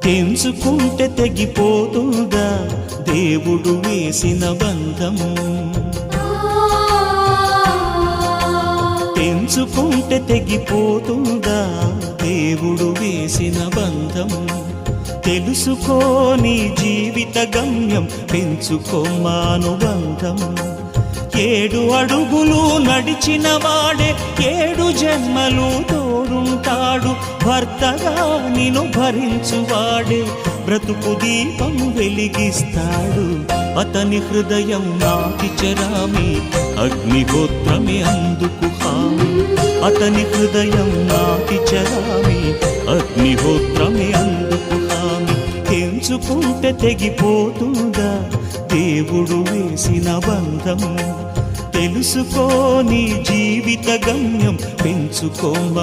తెంచుకుంటే తెగిపోతుందా దేవుడు వేసిన బంధం? తెంచుకుంటే తెగిపోతుందా దేవుడు వేసిన బంధం? తెలుసుకోని జీవిత గమ్యం, పెంచుకోమానుబంధం. 7 అడుగులు నడిచిన వాడే 7 జన్మలు తోడుంటాడు. భర్తగా నిన్ను భరించువాడే బ్రతుకు దీపం వెలిగిస్తాడు. అతని హృదయం నాటి చెరామి, అగ్నిహోత్రమే అందుకు హామీ. అతని హృదయం నాటి చెరామి, అగ్నిహోత్రమే అందుకు హామీ. తెంచుకుంటే తెగిపోతుందా దేవుడు వేసిన బంధం? తెలుసుకోని జీవిత గమ్యం, పెంచుకోమానుబంధం.